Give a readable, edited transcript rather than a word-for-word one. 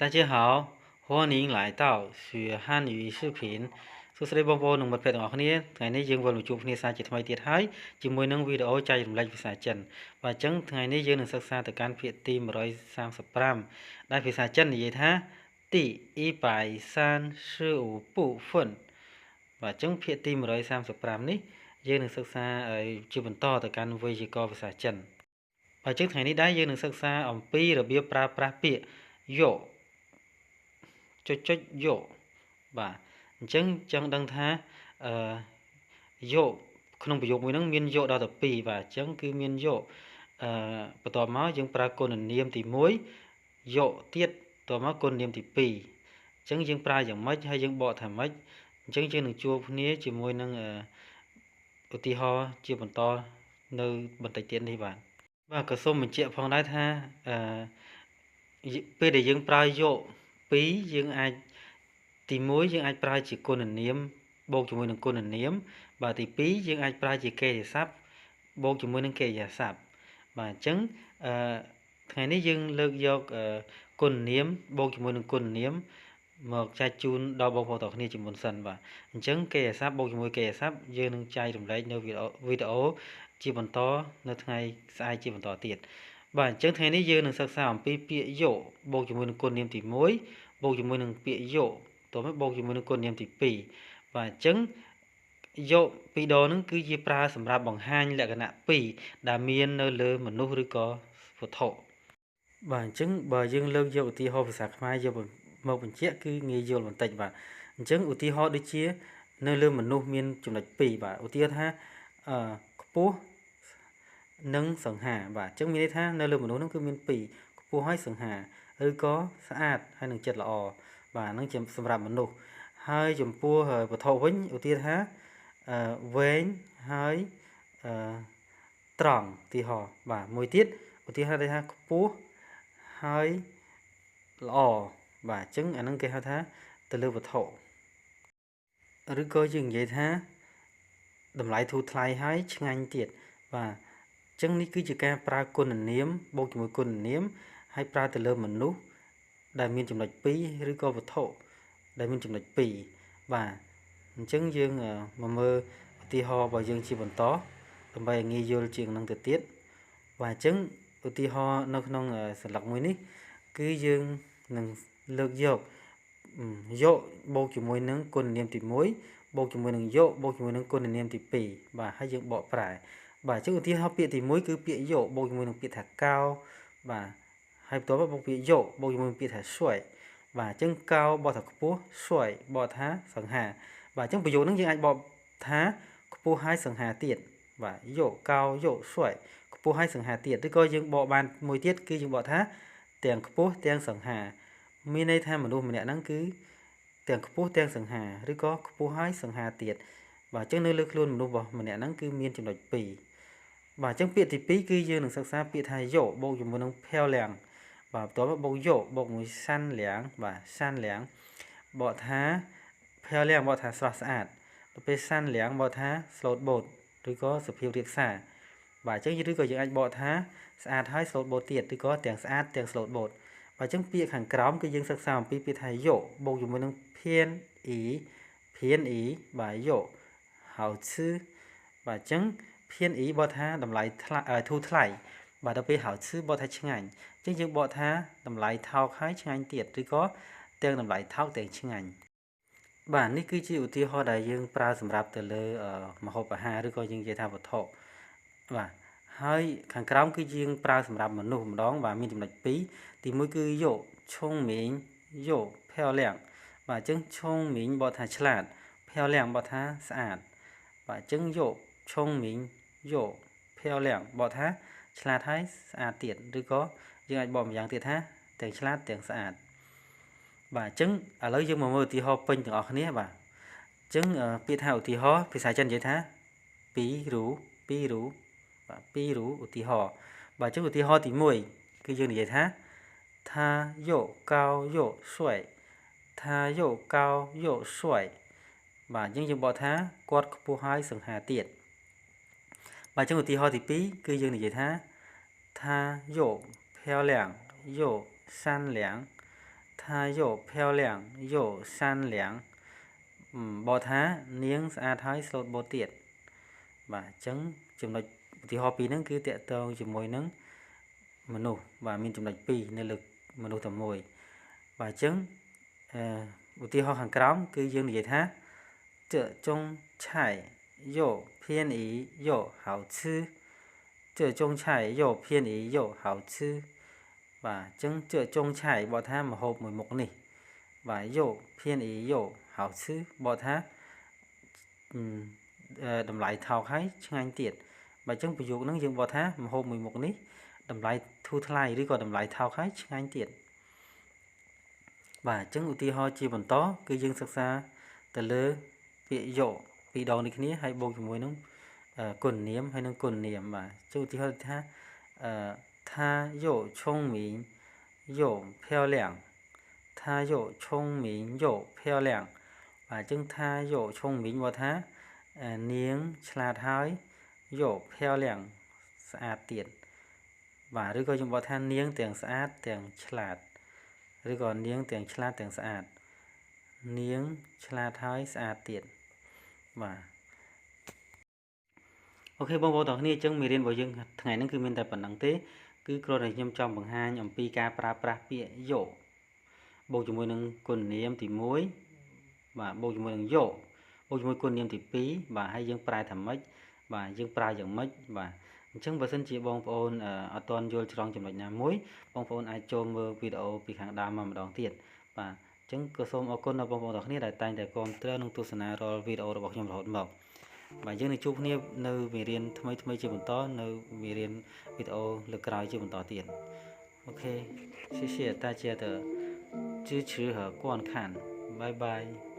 大家好，欢迎来到学汉语视频សួស្តីបងប្អូននិងមិត្តភក្តិទាំងអស់គ្នាថ្ងៃនេះយើងវិលមកជួបគ្នាសារជាថ្មីទៀតហើយជាមួយនឹងវីដេអូចែករំលែកភាសាចិនបាទអញ្ចឹងថ្ងៃនេះយើងនឹងសិក្សាទៅកាន់ភាគទី135ដែលភាសាចិននិយាយថា第135部分បាទអញ្ចឹងភាគទី135នេះយើងនឹងសិក្សាជាបន្តទៅកាន់វេយ្យាករណ៍ភាសាចិនបាទអញ្ចឹងថ្ងៃនេះដែរយើងនឹងសិក្សាអំពីរបៀបប្រើប្រាស់ពាក្យយកយកបាទអញ្ចឹងចង់ដឹងថាយកក្នុងប្រយោគមួយហ្នឹងមានយកដល់ទៅ2បាទអញ្ចឹងគឺមានយកបន្ទាប់មកយើងប្រើគុណនាមទី1យកទៀតបន្ទាប់មកគុណនាមទី2អញ្ចឹងយើងប្រើយ៉ាងម៉េចហើយយើងបកថាម៉េចអញ្ចឹងយើងនឹងជួបគ្នាជាមួយនឹងឧទាហរណ៍ជាបន្តនៅបន្តិចទៀតនេះបាទក៏សូមបញ្ជាក់ផងដែរថាពេលដែលយើងប្រើយក2យើងអាចទី1យើងអាចប្រើជាគុណនាមបូកជាមួយនឹងគុណនាមបាទទី2យើងអាចប្រើជាកិរិយាសព្ទបូកជាមួយនឹងកិរិយាសព្ទបាទអញ្ចឹងថ្ងៃនេះយើងលើកយកគុណនាមបូកជាមួយនឹងគុណនាមមកចែកជូនដល់បងប្អូនទាំងគ្នាជាមុនសិនបាទអញ្ចឹងកិរិយាសព្ទបូកជាមួយកិរិយាសព្ទយើងនឹងចែករំលែកនៅវីដេអូជាបន្តនៅថ្ងៃស្អែកជាបន្តទៀតបាទអញ្ចឹងថ្ងៃនេះយើងនឹងសិក្សាអំពីពាក្យយកបូកជាមួយនឹងគុណនាមទី1បូកជាមួយនឹងពាក្យយកតោះមកបូកជាមួយនឹងគុណនាមទី2បាទអញ្ចឹងយកពីរដងហ្នឹងគឺជាប្រើសម្រាប់បង្ហាញលក្ខណៈ2ដែលមាននៅលើមនុស្សឬក៏វត្ថុបាទអញ្ចឹងបើយើងលើកយកឧទាហរណ៍ភាសាខ្មែរយកមកបញ្ជាក់គឺងាយយល់បន្តិចបាទអញ្ចឹងឧទាហរណ៍ដូចជានៅលើមនុស្សមានចំណុច2បាទឧទាហរណ៍ថាខ្ពស់និងសង្ហាបាទអញ្ចឹងមានន័យថានៅលើមនុស្សហ្នឹងគឺមាន2ខ្ពស់ហើយសង្ហាឬក៏ស្អាតហើយនឹងចិត្តល្អបាទហ្នឹងជាសម្រាប់មនុស្សហើយចំពោះវត្ថុវិញឧទាហរណ៍ថាវែងហើយត្រង់ឧទាហរណ៍បាទមួយទៀតឧទាហរណ៍ថាខ្ពស់ហើយល្អបាទអញ្ចឹងអាហ្នឹងគេហៅថាទៅលើវត្ថុឬក៏យើងនិយាយថាតម្លៃធូរថ្លៃហើយឆ្ងាញ់ទៀតបាទអញ្ចឹងនេះគឺជាការប្រើគុណនាមបូកជាមួយគុណនាមហើយប្រើទៅលើមនុស្សដែលមានចំណុច2ឬក៏វត្ថុដែលមានចំណុច2បាទអញ្ចឹងយើងមកមើលឧទាហរណ៍របស់យើងជាបន្តដើម្បីឲ្យងាយយល់ជាងនឹងទៅទៀតបាទអញ្ចឹងឧទាហរណ៍នៅក្នុងសន្លឹកមួយនេះគឺយើងនឹងលើកយកបូកជាមួយនឹងគុណនាមទី1បូកជាមួយនឹងយកបូកជាមួយនឹងគុណនាមទី2បាទហើយយើងបកប្រែបាទអញ្ចឹងឧទាហរណ៍ពាក្យទី1គឺពាក្យយកបូកជាមួយនឹងពាក្យថាកោបាទហើយបន្ទាប់មកបូកពាក្យយកបូកជាមួយនឹងពាក្យថាស្វ័យបាទអញ្ចឹងកោបកថាខ្ពស់ស្វ័យបកថាសង្ហាបាទអញ្ចឹងប្រយោគហ្នឹងយើងអាចបកថាខ្ពស់ហើយសង្ហាទៀតបាទយកកោយកស្វ័យខ្ពស់ហើយសង្ហាទៀតឬក៏យើងបកបានមួយទៀតគឺយើងបកថាទាំងខ្ពស់ទាំងសង្ហាមានន័យថាមនុស្សម្នាក់ហ្នឹងគឺទាំងខ្ពស់ទាំងសង្ហាឬក៏ខ្ពស់ហើយសង្ហាទៀតបាទអញ្ចឹងនៅលើខ្លួនមនុស្សម្នាក់ហ្នឹងគឺមានចំណុច2បាទអញ្ចឹងពាក្យទី2គឺយើងនឹងសិក្សាពាក្យថាយកបូកជាមួយនឹង漂亮បាទបន្ទាប់មកបូកយកបូកមួយសាន់លៀងបាទសាន់លៀងបកថា漂亮បកថាស្រស់ស្អាតទៅពេលសាន់លៀងបកថាស្លូតបូតឬក៏សុភាពរាបសារបាទអញ្ចឹងឬក៏យើងអាចបកថាស្អាតហើយស្លូតបូតទៀតឬក៏ទាំងស្អាតទាំងស្លូតបូតបាទអញ្ចឹងពាក្យខាងក្រោមគឺយើងសិក្សាអំពីពាក្យថាយកបូកជាមួយនឹងភានអ៊ីបាទយកហៅឈឺបាទអញ្ចឹងភានអ៊ីបកថាតម្លៃធូរថ្លៃបាទដល់ពេលហៅឈឺបកថាឆ្ងាញ់អញ្ចឹងយើងបកថាតម្លៃថោកហើយឆ្ងាញ់ទៀតឬក៏ទាំងតម្លៃថោកទាំងឆ្ងាញ់បាទនេះគឺជាឧទាហរណ៍ដែលយើងប្រើសម្រាប់ទៅលើម្ហូបអាហារឬក៏យើងនិយាយថាវត្ថុបាទហើយខាងក្រោមគឺយើងប្រើសម្រាប់មនុស្សម្ដងបាទមានចំណុច2ទី1គឺយកឈុងមីងយក漂亮បាទអញ្ចឹងឈុងមីងបកថាឆ្លាត漂亮បកថាស្អាតបាទអញ្ចឹងយកឈុងមីងយក漂亮បកថាឆ្លាតហើយស្អាតទៀតឬក៏យើងអាចបកម្យ៉ាងទៀតថាទាំងឆ្លាតទាំងស្អាតបាទអញ្ចឹងឥឡូវយើងមកមើលឧទាហរណ៍ពេញទាំងអស់គ្នាបាទអញ្ចឹងពាក្យថាឧទាហរណ៍ភាសាចិននិយាយថា2រូបាទ2រូឧទាហរណ៍បាទអញ្ចឹងឧទាហរណ៍ទី1គឺយើងនិយាយថា他又高又帅他又高又帅បាទអញ្ចឹងយើងបកថាគាត់ខ្ពស់ហើយសង្ហាទៀតបាទអញ្ចឹងឧទាហរណ៍ទី2គឺយើងនិយាយថា他又漂亮又善良他他又漂亮又善良បើថានាងស្អាតហើយស្លូតបូតទៀតបាទអញ្ចឹងចំណុចឧទាហរណ៍ពីរហ្នឹងគឺតកតងជាមួយនឹងមនុស្សបាទមានចំណុច2នៅលើមនុស្សតែមួយបាទអញ្ចឹងឧទាហរណ៍ខាងក្រោមគឺយើងនិយាយថា这种菜又便宜又好吃这种菜又便宜又好吃បាទអញ្ចឹង这种菜បើថាម្ហូបមួយមុខនេះបាទ又便宜又好吃បើថាតម្លៃថោកហើយឆ្ងាញ់ទៀតបាទអញ្ចឹងប្រយោគហ្នឹងយើងបកថាម្ហូបមួយមុខនេះតម្លៃធូរថ្លៃឬក៏តម្លៃថោកហើយឆ្ងាញ់ទៀតបាទអញ្ចឹងឧទាហរណ៍ជាបន្តគឺយើងសិក្សាទៅលើពាក្យយកពីរដងនេះគ្នាហើយបូកជាមួយនឹងគុណនាមហើយនឹងគុណនាមបាទចុះឧទាហរណ៍ថា他又聪明又漂亮他又聪明又漂亮បាទអញ្ចឹងថា又聪明បើថានាងឆ្លាតហើយយក漂亮ស្អាតទៀតបាទឬក៏យើងបកថានាងទាំងស្អាតទាំងឆ្លាតឬក៏នាងទាំងឆ្លាតទាំងស្អាតនាងឆ្លាតហើយស្អាតទៀតបាទអូខេបងប្អូនទាំងគ្នាអញ្ចឹងមេរៀនរបស់យើងថ្ងៃនេះគឺមានតែប៉ុណ្្នឹងទេគឺគ្រាន់តែខ្ញុំចង់បង្ហាញអំពីការប្រើប្រាស់ពាក្យយកបូកជាមួយនឹងគុណនាមទី1បាទបូកជាមួយនឹងយកបូកជាមួយគុណនាមទី2បាទហើយយើងប្រែថាម៉េចបាទយើងប្រើយ៉ាងម៉េចបាទអញ្ចឹងបើសិនជាបងប្អូនអត់ទាន់យល់ច្រងចំណុចណាមួយបងប្អូនអាចចូលមើលវីដេអូពីខាងដើមមកម្ដងទៀតបាទអញ្ចឹងក៏សូមអរគុណដល់បងប្អូនទាំងគ្នាដែលតែងតែគាំទ្រនិងទស្សនារាល់វីដេអូរបស់ខ្ញុំរហូតមកបាទយើងនឹងជួបគ្នានៅមេរៀនថ្មីជាបន្តនៅមេរៀនវីដេអូលើកក្រោយជាបន្តទៀតអូខេ谢谢大家的支持和观看拜拜